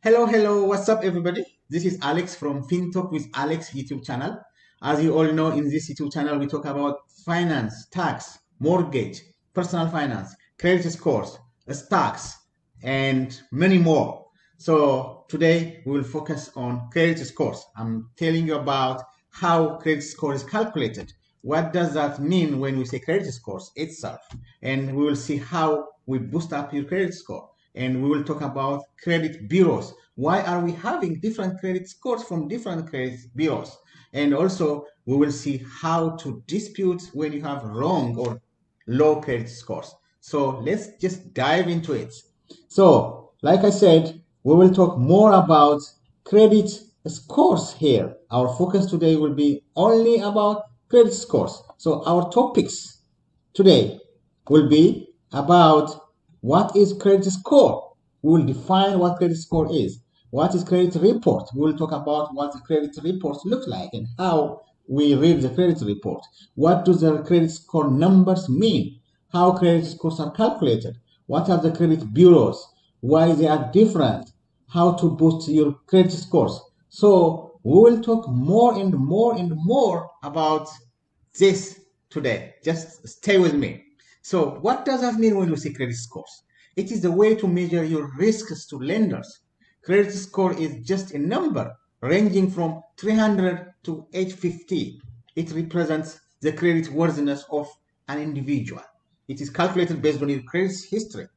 Hello, what's up, everybody? This is Alex from FinTalk with Alex YouTube channel. As you all know, in this YouTube channel, we talk about finance, tax, mortgage, personal finance, credit scores, stocks, and many more. So today we will focus on credit scores. I'm telling you about how credit score is calculated. What does that mean when we say credit scores itself? And we will see how we boost up your credit score, and we will talk about credit bureaus. Why are we having different credit scores from different credit bureaus? And also, we will see how to dispute when you have wrong or low credit scores. So let's just dive into it. So, like I said, we will talk more about credit scores here. Our focus today will be only about credit scores. So our topics today will be about what is credit score. We will define what credit score is. What is credit report? We will talk about what the credit reports look like and how we read the credit report. What do the credit score numbers mean? How credit scores are calculated? What are the credit bureaus? Why they are different? How to boost your credit scores? So we will talk more and more about this today. Just stay with me. So what does that mean when we say credit scores? It is the way to measure your risks to lenders. Credit score is just a number ranging from 300 to 850. It represents the credit worthiness of an individual. It is calculated based on your credit history.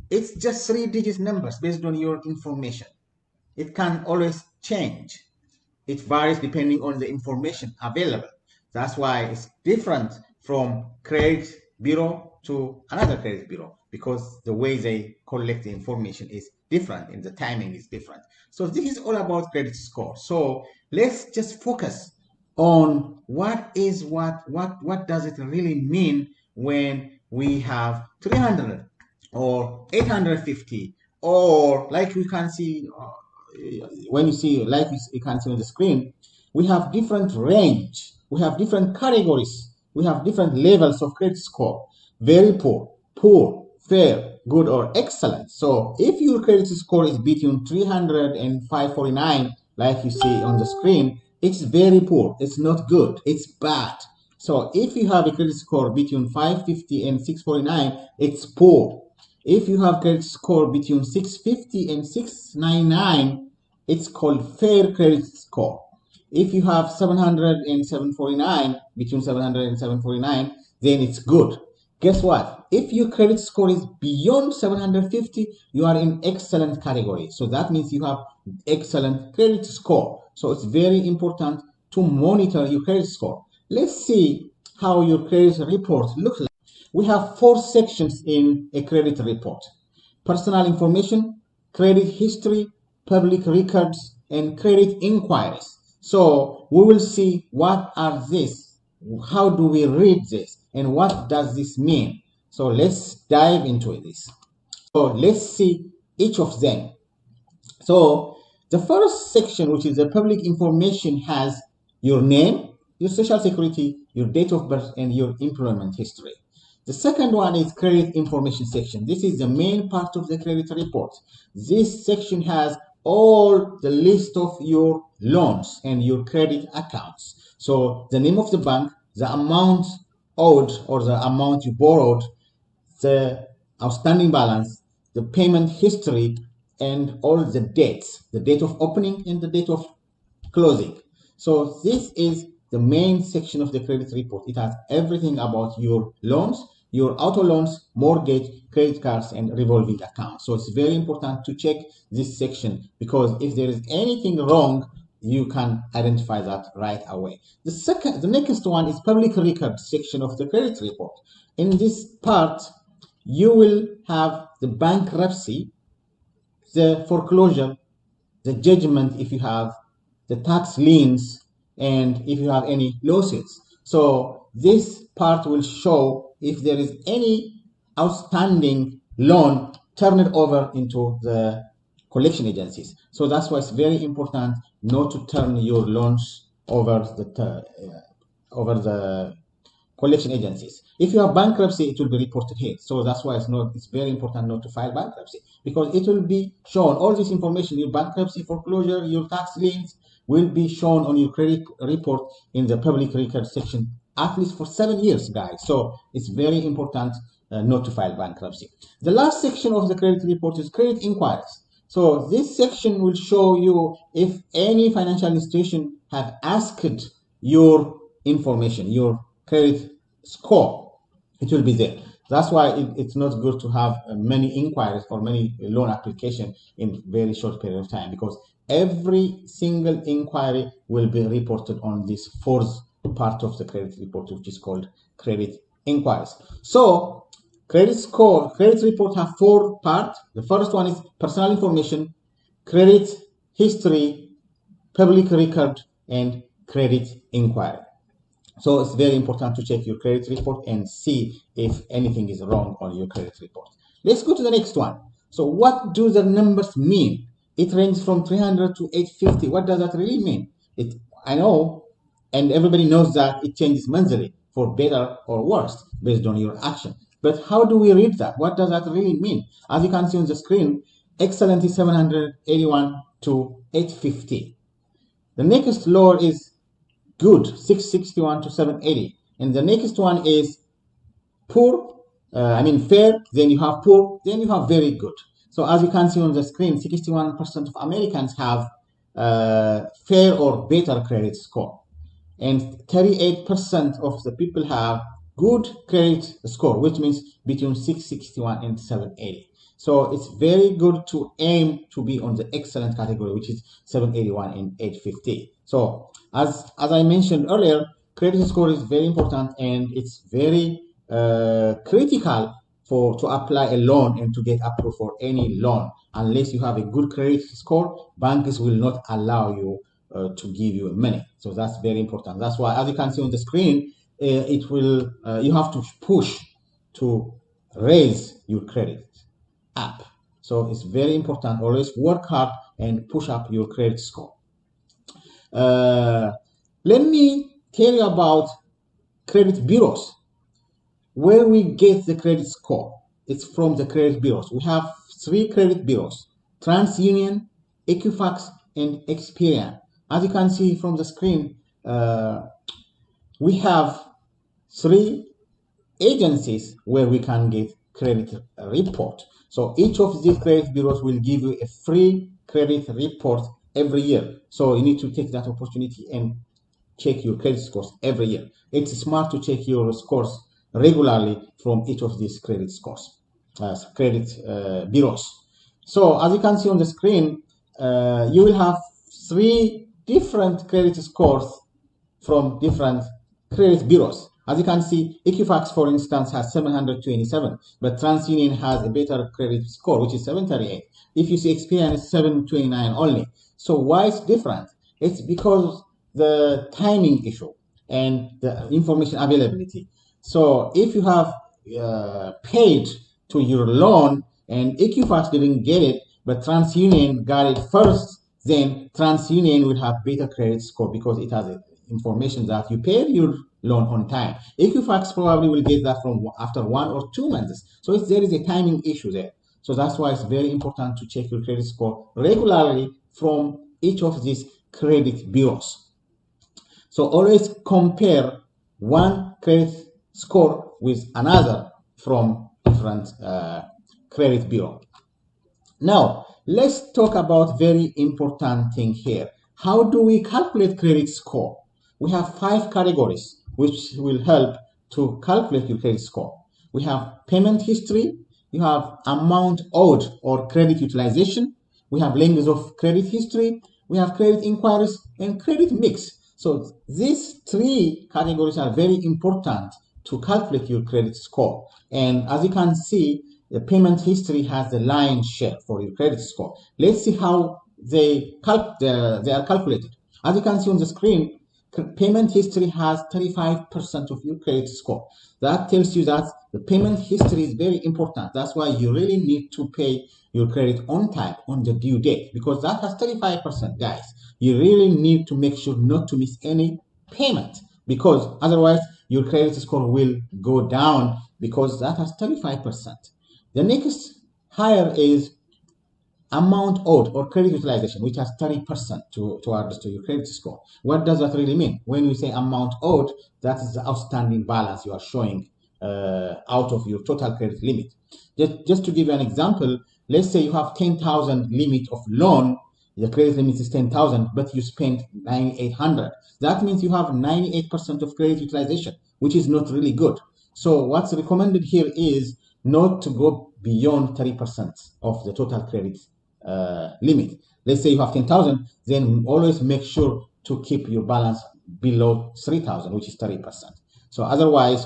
It's just 3-digit numbers based on your information. It can always change. It varies depending on the information available. That's why it's different from credit bureau to another credit bureau, because the way they collect the information is different and the timing is different. So this is all about credit score. So let's just focus on what does it really mean when we have 300 or 850, or like we can see when you see, like you can see on the screen, we have different range, we have different categories, we have different levels of credit score: very poor, fair, good, or excellent. So if your credit score is between 300 and 549, like you see on the screen, it's very poor, it's not good, it's bad. So if you have a credit score between 550 and 649, it's poor. If you have credit score between 650 and 699, it's called fair credit score. If you have 700 and 749, between 700 and 749, then it's good. Guess what? If your credit score is beyond 750, you are in excellent category. So that means you have excellent credit score. So it's very important to monitor your credit score. Let's see how your credit report looks like. We have 4 sections in a credit report: personal information, credit history, public records, and credit inquiries. So we will see what are these, how do we read this, and what does this mean. So let's dive into this. So let's see each of them. So the first section, which is the public information, has your name, your social security, your date of birth, and your employment history. The second one is credit information section. This is the main part of the credit report. This section has all the list of your loans and your credit accounts. So the name of the bank, the amount owed or the amount you borrowed, the outstanding balance, the payment history, and all the dates, the date of opening and the date of closing. So this is the main section of the credit report. It has everything about your loans, your auto loans, mortgage, credit cards, and revolving accounts. So it's very important to check this section, because if there is anything wrong, you can identify that right away. The next one is public record section of the credit report. In this part, you will have the bankruptcy, the foreclosure, the judgment if you have, the tax liens, and if you have any lawsuits. So this part will show if there is any outstanding loan turned over into the collection agencies. So that's why it's very important not to turn your loans over the collection agencies. If you have bankruptcy, it will be reported here. So that's why it's very important not to file bankruptcy, because it will be shown, all this information, your bankruptcy, foreclosure, your tax liens, will be shown on your credit report in the public record section at least for 7 years, guys. So it's very important not to file bankruptcy. The last section of the credit report is credit inquiries. So this section will show you if any financial institution have asked your information, your credit score. It will be there. That's why it's not good to have many inquiries or many loan applications in very short period of time, because every single inquiry will be reported on this fourth part of the credit report, which is called credit inquiries. So credit report have 4 parts. The first one is personal information, credit history, public record, and credit inquiry. So it's very important to check your credit report and see if anything is wrong on your credit report. Let's go to the next one. So what do the numbers mean? It ranges from 300 to 850. What does that really mean? I know, and everybody knows that it changes monthly for better or worse based on your action. But how do we read that? What does that really mean? As you can see on the screen, excellent is 781 to 850. The next lower is good, 661 to 780. And the next one is poor, fair, then you have poor, then you have very good. So as you can see on the screen, 61% of Americans have fair or better credit score. And 38% of the people have good credit score, which means between 661 and 780. So it's very good to aim to be on the excellent category, which is 781 and 850. So as I mentioned earlier, credit score is very important, and it's very critical to apply a loan and to get approved for any loan. Unless you have a good credit score, banks will not allow you to give you money. So that's very important. That's why, as you can see on the screen, you have to push to raise your credit up. So it's very important. Always work hard and push up your credit score. Let me tell you about credit bureaus. Where we get the credit score, it's from the credit bureaus. We have 3 credit bureaus: TransUnion, Equifax, and Experian. As you can see from the screen, we have 3 agencies where we can get credit report. So each of these credit bureaus will give you a free credit report every year. So you need to take that opportunity and check your credit scores every year. It's smart to check your scores regularly from each of these credit bureaus. So as you can see on the screen, you will have 3 different credit scores from different credit bureaus. As you can see, Equifax, for instance, has 727, but TransUnion has a better credit score, which is 738. If you see Experian, is 729 only. So why it's different? It's because the timing issue and the information availability. So if you have paid to your loan and Equifax didn't get it, but TransUnion got it first, then TransUnion will have better credit score because it has information that you paid your loan on time. Equifax probably will get that from after 1 or 2 months. So there is a timing issue there. So that's why it's very important to check your credit score regularly from each of these credit bureaus. So always compare one credit score with another from different credit bureau. Now, let's talk about very important thing here. How do we calculate credit score? We have 5 categories which will help to calculate your credit score. We have payment history, you have amount owed or credit utilization, we have length of credit history, we have credit inquiries, and credit mix. So these 3 categories are very important to calculate your credit score. And as you can see, the payment history has the lion's share for your credit score. Let's see how they are calculated. As you can see on the screen, payment history has 35% of your credit score. That tells you that the payment history is very important. That's why you really need to pay your credit on time, on the due date, because that has 35%, guys. You really need to make sure not to miss any payment, because otherwise your credit score will go down because that has 35%. The next higher is amount owed or credit utilization, which has 30% towards to your credit score. What does that really mean? When we say amount owed, that is the outstanding balance you are showing out of your total credit limit. Just to give you an example, let's say you have 10,000 limit of loan, the credit limit is 10,000, but you spent 9,800. That means you have 98% of credit utilization, which is not really good. So what's recommended here is not to go beyond 30% of the total credit limit. Let's say you have 10,000, then always make sure to keep your balance below 3,000, which is 30%. So otherwise,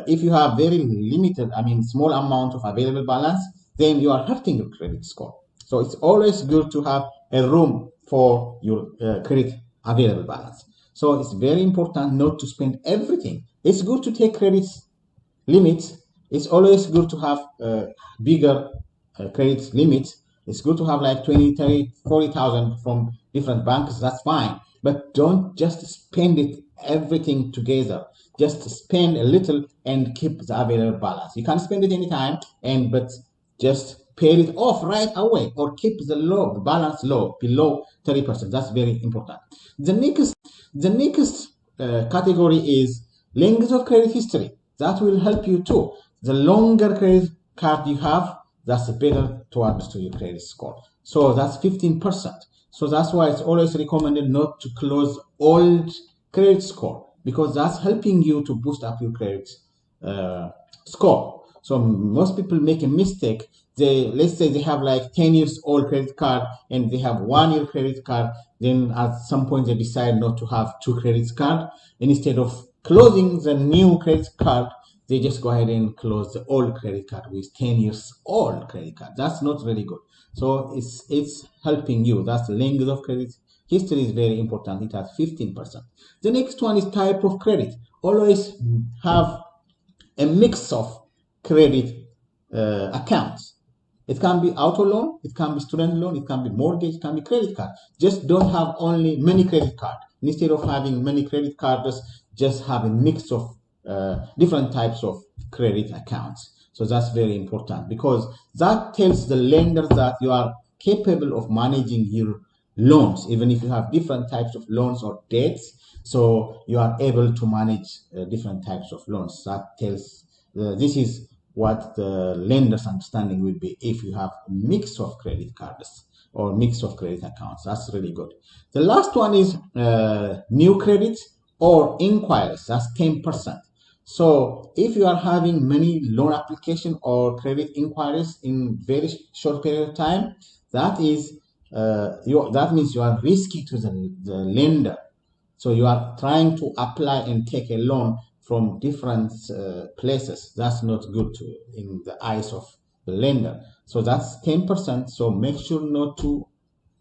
if you have very limited, small amount of available balance, then you are hurting your credit score. So it's always good to have a room for your credit available balance. So it's very important not to spend everything. It's good to take credit limits. It's always good to have bigger credit limits. It's good to have like 20, 30, 40,000 from different banks. That's fine. But don't just spend it everything together. Just spend a little and keep the available balance. You can spend it anytime, but just pay it off right away or keep the balance low, below 30%. That's very important. The next category is length of credit history. That will help you too. The longer credit card you have, that's better towards to your credit score. So that's 15%. So that's why it's always recommended not to close old credit score, because that's helping you to boost up your credit score. So most people make a mistake. Let's say they have like 10 years old credit card and they have 1 year credit card. Then at some point they decide not to have 2 credit cards. Instead of closing the new credit card, they just go ahead and close the old credit card with 10 years old credit card. That's not really good. So it's helping you. That's the length of credit history is very important. It has 15%. The next one is type of credit. Always have a mix of credit accounts. It can be auto loan, it can be student loan, it can be mortgage, it can be credit card. Just don't have only many credit cards. Instead of having many credit cards, just have a mix of different types of credit accounts. So that's very important, because that tells the lender that you are capable of managing your loans, even if you have different types of loans or debts. So you are able to manage different types of loans. That tells this is what the lender's understanding will be if you have a mix of credit cards or mix of credit accounts. That's really good. The last one is new credits or inquiries. That's 10%. So if you are having many loan application or credit inquiries in very short period of time, that is that means you are risky to the lender. So you are trying to apply and take a loan from different places. That's not good in the eyes of the lender. So that's 10%. So make sure not to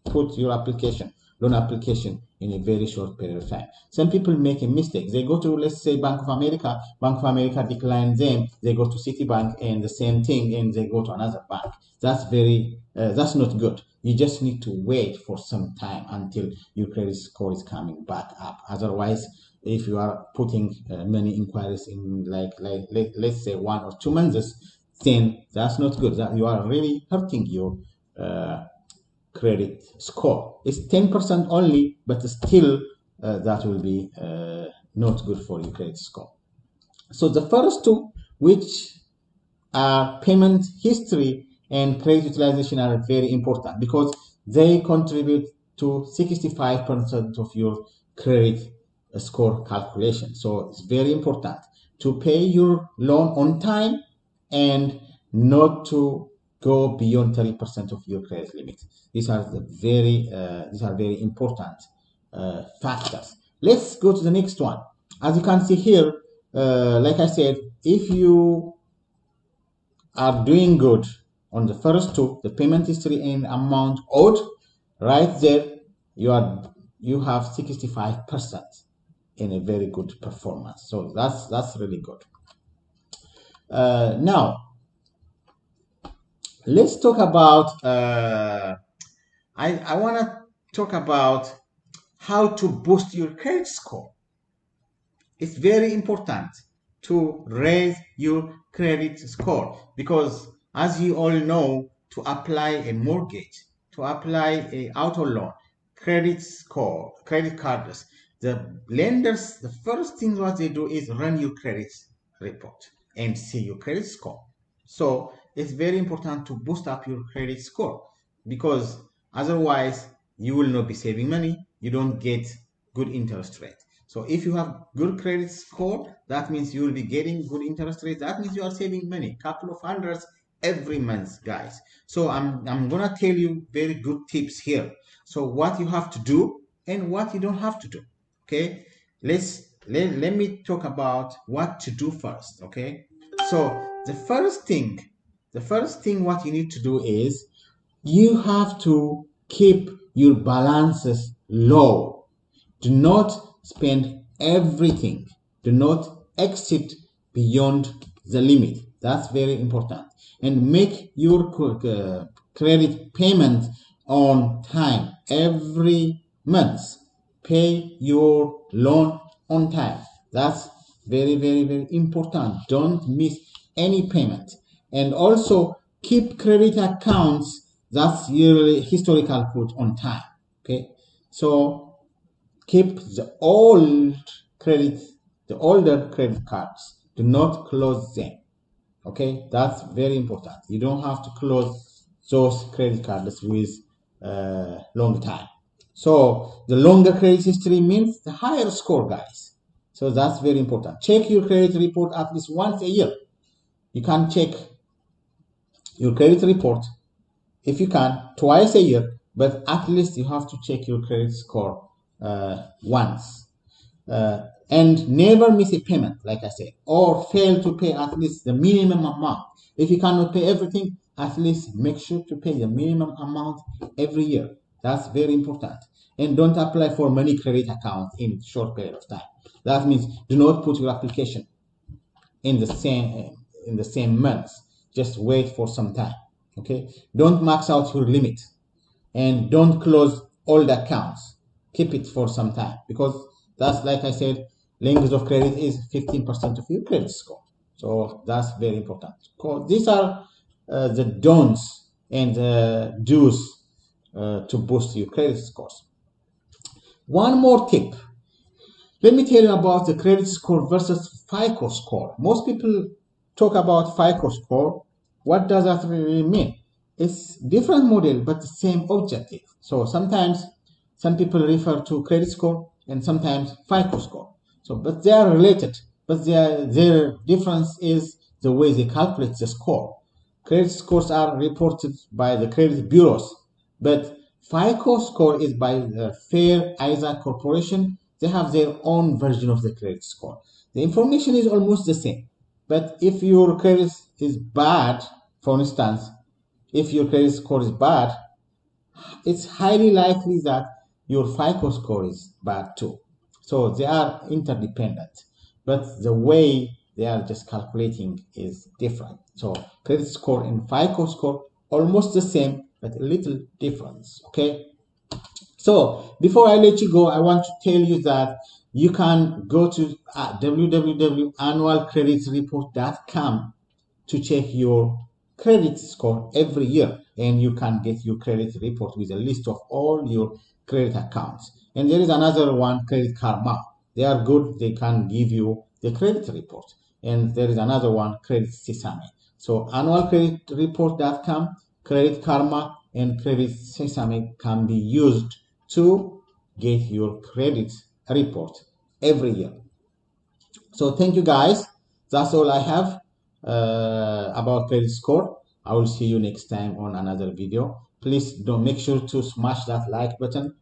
put your loan application in a very short period of time. Some people make a mistake. They go to, let's say, Bank of America. Bank of America declines them. They go to Citibank and the same thing, and they go to another bank. That's not good. You just need to wait for some time until your credit score is coming back up. Otherwise, if you are putting many inquiries in let's say 1 or 2 months, then that's not good. That you are really hurting your credit score. It's 10% only, but still that will be not good for your credit score. So the first two, which are payment history and credit utilization, are very important because they contribute to 65% of your credit score calculation. So it's very important to pay your loan on time and not to go beyond 30% of your credit limit. These are very important factors. Let's go to the next one. As you can see here, like I said, if you are doing good on the first two, the payment history and amount owed, right there, you have 65% in a very good performance. So that's really good. Now, let's talk about, I want to talk about how to boost your credit score. it's very important to raise your credit score, because as you all know, to apply a mortgage, to apply a auto loan, credit score, credit cards, the lenders, the first thing what they do is run your credit report and see your credit score. So it's very important to boost up your credit score, because otherwise you will not be saving money, you don't get good interest rate. So if you have good credit score, that means you will be getting good interest rate. That means you are saving money, couple of hundreds every month, guys. So I'm gonna tell you very good tips here. So what you have to do and what you don't have to do. Okay, let me talk about what to do first. Okay, so the first thing what you need to do is you have to keep your balances low. Do not spend everything. Do not exceed beyond the limit. That's very important. And make your credit payment on time every month. Pay your loan on time. That's very, very, very important. Don't miss any payment. And also keep credit accounts that's yearly historical put on time. Okay, so keep the older credit cards. Do not close them. Okay, that's very important. You don't have to close those credit cards with long time. So the longer credit history means the higher score, guys. So that's very important. Check your credit report at least once a year. You can check your credit report, if you can, twice a year, but at least you have to check your credit score once. And never miss a payment, like I said, or fail to pay at least the minimum amount. If you cannot pay everything, at least make sure to pay the minimum amount every year. That's very important. And don't apply for many credit accounts in short period of time. That means do not put your application in the same month. Just wait for some time. Okay, don't max out your limit, and don't close all the accounts. Keep it for some time, because that's, like I said, length of credit is 15% of your credit score. So that's very important. These are the don'ts and do's to boost your credit scores. One more tip. Let me tell you about the credit score versus FICO score. Most people talk about FICO score. What does that really mean? It's different model, but the same objective. So sometimes some people refer to credit score and sometimes FICO score. So, but they are related, but their difference is the way they calculate the score. Credit scores are reported by the credit bureaus, but FICO score is by the Fair Isaac Corporation. They have their own version of the credit score. The information is almost the same, but if your credit is bad, for instance, if your credit score is bad, it's highly likely that your FICO score is bad too. So they are interdependent, but the way they are just calculating is different. So credit score and FICO score almost the same, but a little difference. Okay. So before I let you go, I want to tell you that you can go to www.annualcreditreport.com to check your credit score every year, and you can get your credit report with a list of all your credit accounts. And there is another one, Credit Karma. They are good. They can give you the credit report. And there is another one, Credit Sesame. So annualcreditreport.com, Credit Karma, and Credit Sesame can be used to get your credit report every year. So thank you, guys. That's all I have about credit score. I will see you next time on another video. Please don't make sure to smash that like button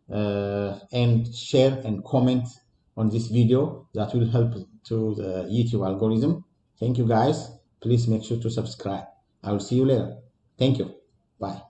and share and comment on this video. That will help to the YouTube algorithm. Thank you, guys. Please make sure to subscribe. I will see you later. Thank you. Bye.